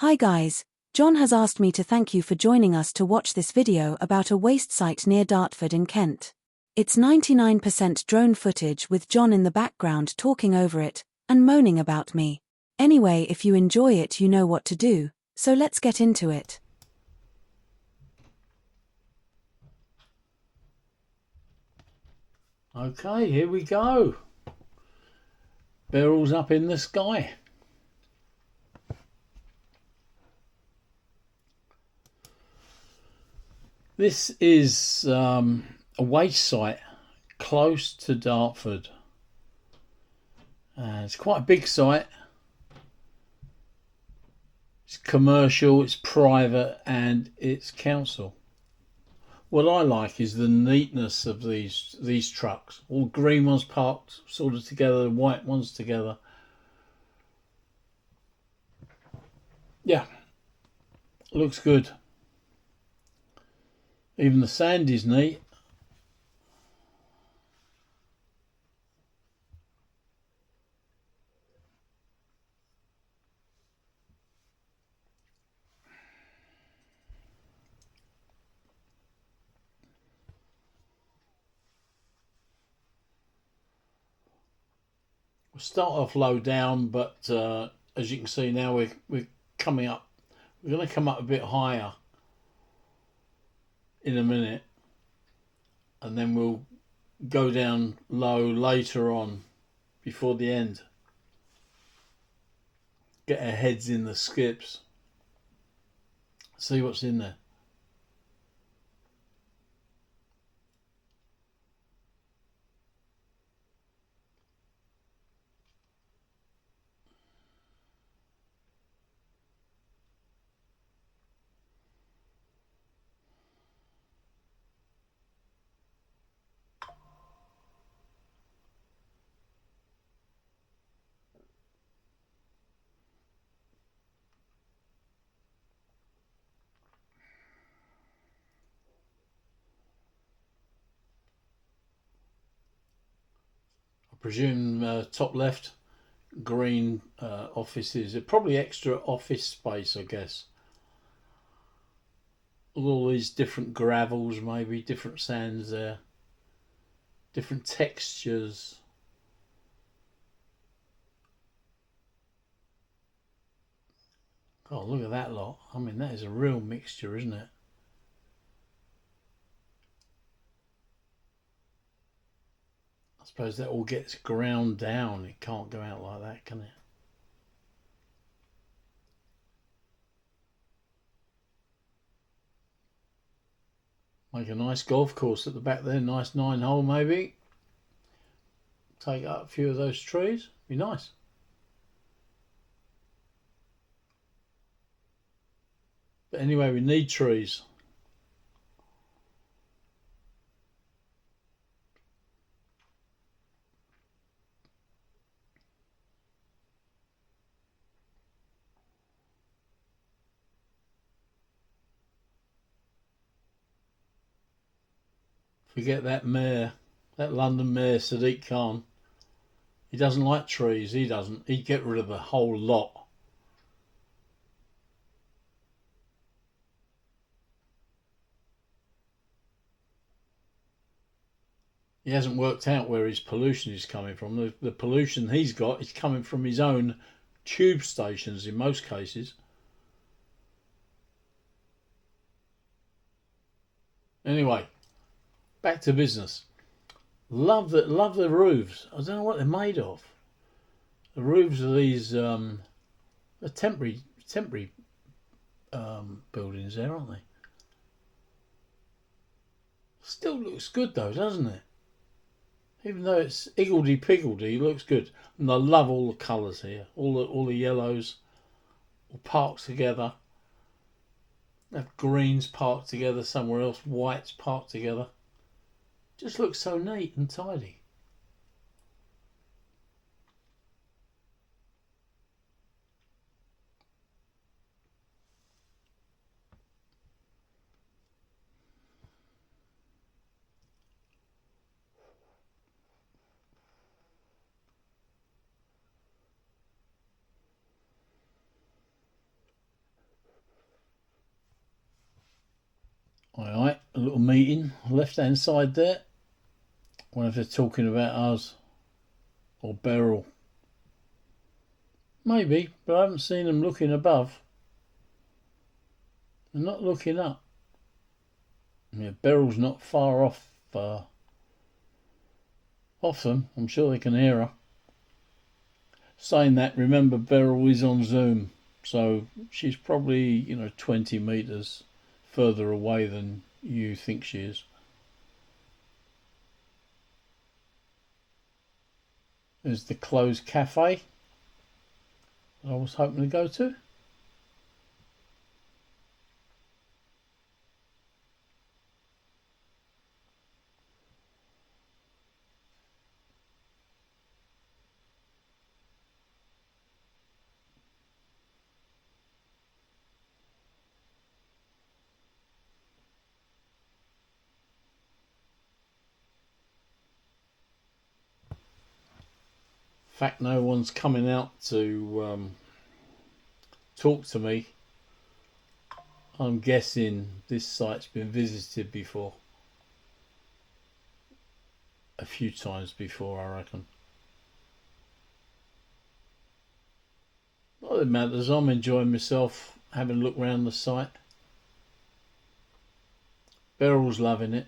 Hi guys, John has asked me to thank you for joining us to watch this video about a waste site near Dartford in Kent. It's 99% drone footage with John in the background talking over it, and moaning about me. Anyway, if you enjoy it you know what to do, so let's get into it. Okay, here we go. Barrels up in the sky. This is a waste site close to Dartford. It's quite a big site. It's commercial, it's private, and it's council. What I like is the neatness of these trucks. All green ones parked sort of together, white ones together. Yeah, looks good. Even the sand is neat. We'll start off low down, but as you can see now we're coming up. We're going to come up a bit higher in a minute, and then we'll go down low later on before the end. Get our heads in the skips. See what's in there. I presume top left, green offices. Probably extra office space, I guess. All these different gravels, maybe different sands there, different textures. Oh, look at that lot. I mean, that is a real mixture, isn't it? I suppose that all gets ground down. It can't go out like that, can it? Make a nice golf course at the back there. Nice 9-hole maybe. Take up a few of those trees. Be nice. But anyway, we need trees. Forget that mayor, that London mayor, Sadiq Khan. He doesn't like trees, he doesn't. He'd get rid of the whole lot. He hasn't worked out where his pollution is coming from. The pollution he's got is coming from his own tube stations in most cases. Anyway, back to business. Love the roofs. I don't know what they're made of. The roofs of these are temporary buildings there, aren't they? Still looks good though, doesn't it? Even though it's higgledy-piggledy, it looks good. And I love all the colours here. All the yellows all parked together. Have greens parked together somewhere else, whites parked together. Just looks so neat and tidy. Alright, a little meeting, left hand side there. I wonder if they're talking about us or Beryl. Maybe, but I haven't seen them looking above. They're not looking up. Yeah, Beryl's not far off them. I'm sure they can hear her. Saying that, remember Beryl is on Zoom, so she's probably 20 metres further away than you think she is. There's the closed cafe I was hoping to go to. In fact, no one's coming out to talk to me. I'm guessing this site's been visited before. A few times before, I reckon. Not that it matters, I'm enjoying myself having a look around the site. Beryl's loving it.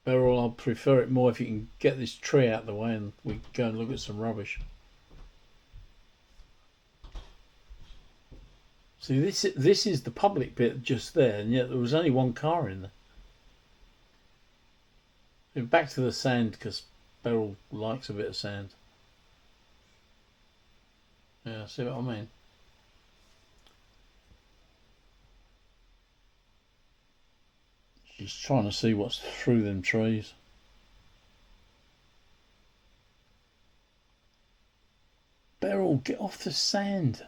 Beryl, I'll prefer it more if you can get this tree out of the way and we go and look at some rubbish. See, this is the public bit just there, and yet there was only one car in there. Back to the sand, because Beryl likes a bit of sand. Yeah, see what I mean? She's trying to see what's through them trees. Beryl, get off the sand.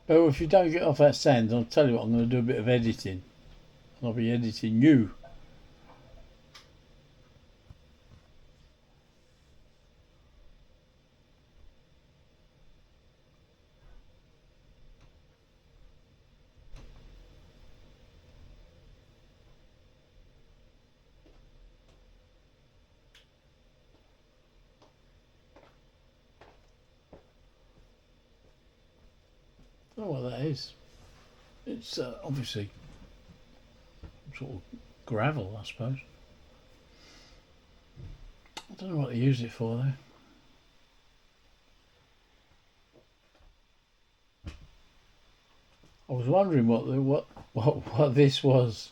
Beryl, if you don't get off that sand, I'll tell you what, I'm going to do a bit of editing. I'll be editing you. I don't know what that is. It's obviously sort of gravel, I suppose. I don't know what they use it for though. I was wondering what this was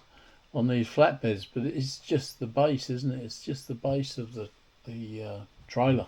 on these flatbeds, but it's just the base, isn't it? It's just the base of the trailer.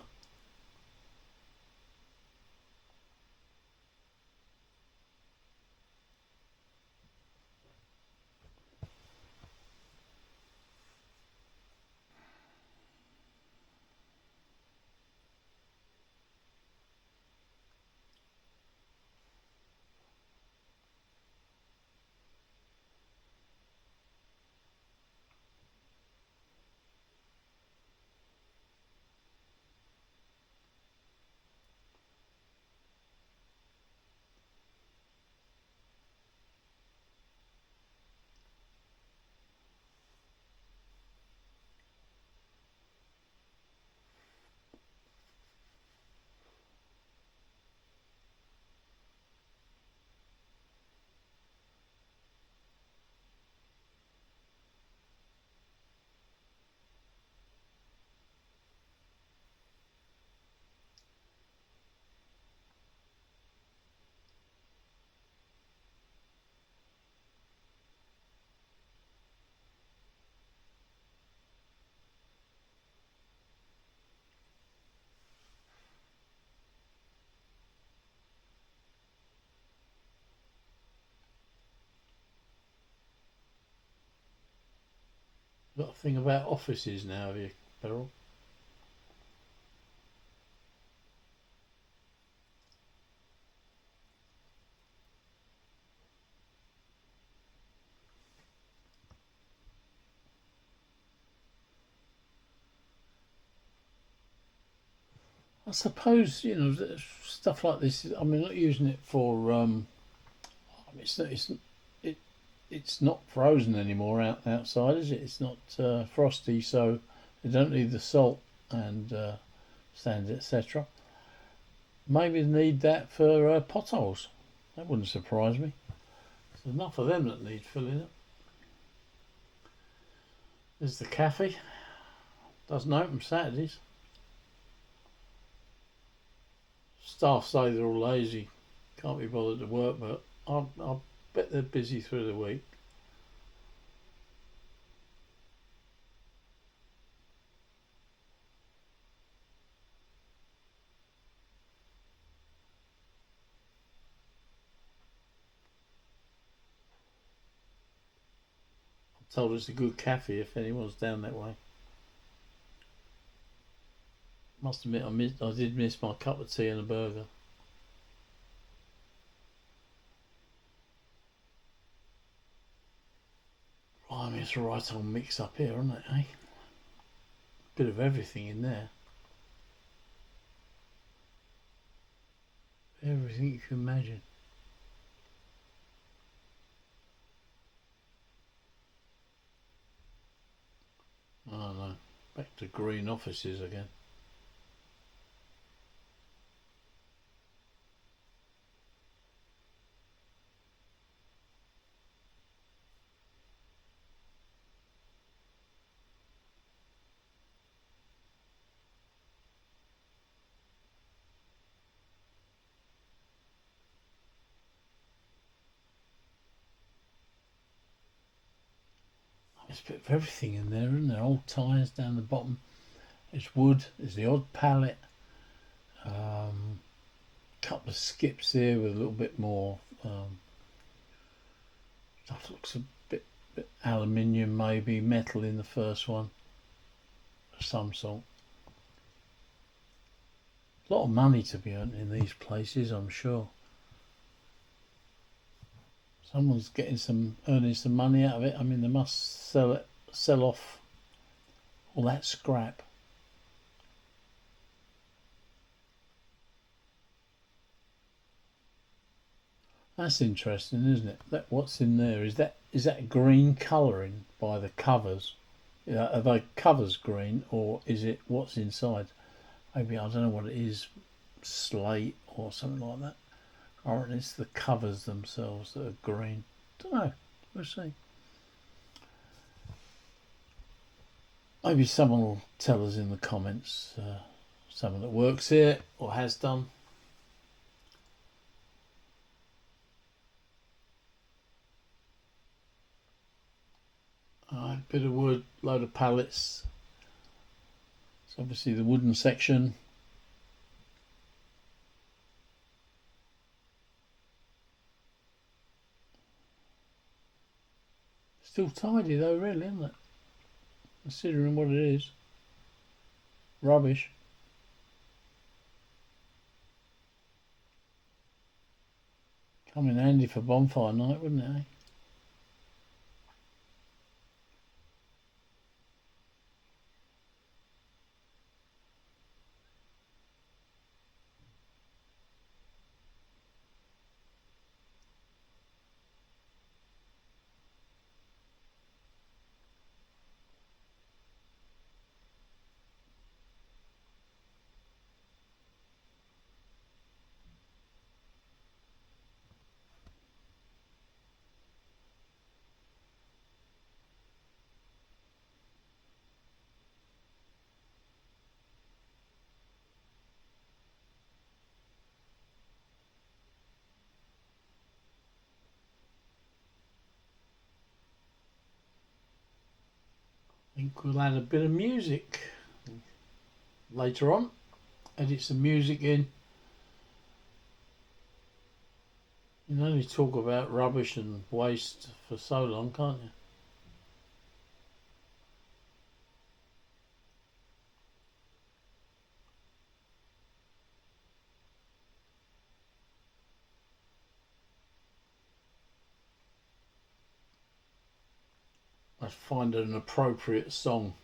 Got a thing about offices now, have you, Beryl? I suppose, you know, stuff like this. I mean, not using it for. It, it's not frozen anymore outside, is it? It's not frosty, so they don't need the salt and sand, etc. Maybe they need that for potholes. That wouldn't surprise me. There's enough of them that need filling up. There's the cafe. Doesn't open Saturdays. Staff say they're all lazy, can't be bothered to work, but I bet they're busy through the week. I'm told it's a good cafe if anyone's down that way. Must admit, I did miss my cup of tea and a burger. Blimey, it's a right old mix up here, isn't it, eh? Bit of everything in there. Everything you can imagine. Oh no, back to green offices again. There's a bit of everything in there, isn't there? Old tyres down the bottom. There's wood. There's the odd pallet. Couple of skips here with a little bit more stuff. Looks a bit aluminium, maybe metal in the first one of some sort. A lot of money to be earned in these places, I'm sure. Someone's earning some money out of it. I mean, they must sell off all that scrap. That's interesting, isn't it? That what's in there is that green colouring by the covers? Are the covers green, or is it what's inside? Maybe I don't know what it is, slate or something like that. Or it's the covers themselves that are green. Don't know. We'll see. Maybe someone will tell us in the comments. Someone that works here or has done. Alright, bit of wood, load of pallets. It's obviously the wooden section. Still tidy though, really, isn't it? Considering what it is. Rubbish. Come in handy for bonfire night, wouldn't it, eh? I think we'll add a bit of music later on. Edit some music in. You can only talk about rubbish and waste for so long, can't you? Let's find an appropriate song.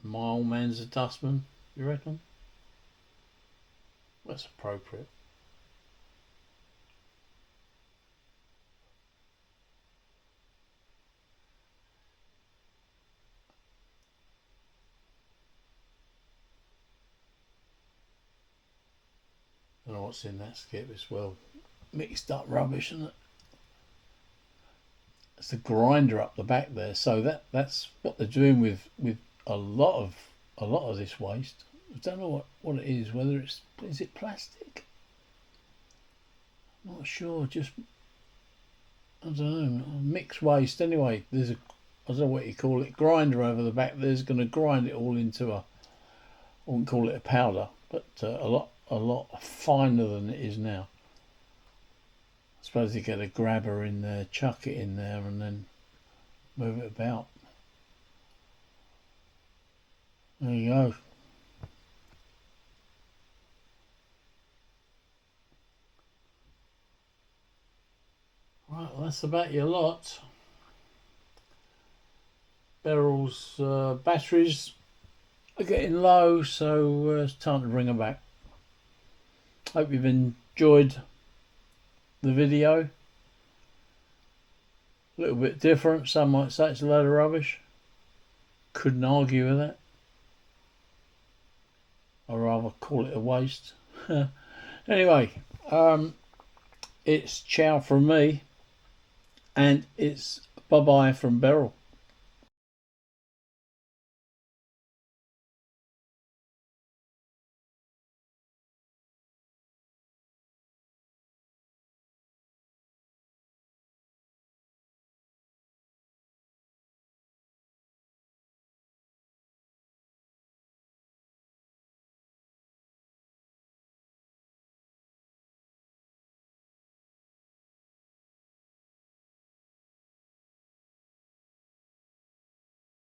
My old man's a dustman, you reckon? That's appropriate. I don't know what's in that skip. It's well mixed up rubbish, isn't it? It's the grinder up the back there. So that's what they're doing with a lot of this waste. I don't know what it is. Whether is it plastic? Not sure. Just I don't know. Mixed waste. Anyway, there's a I don't know what you call it. Grinder over the back. There's going to grind it all into I wouldn't call it a powder, but a lot finer than it is now. I suppose you get a grabber in there, chuck it in there, and then move it about. There you go. Right, well, that's about your lot. Beryl's batteries are getting low, so it's time to bring them back. Hope you've enjoyed the video. A little bit different. Some might say it's a load of rubbish. Couldn't argue with that. I'd rather call it a waste. Anyway, it's ciao from me, and it's bye bye from Beryl.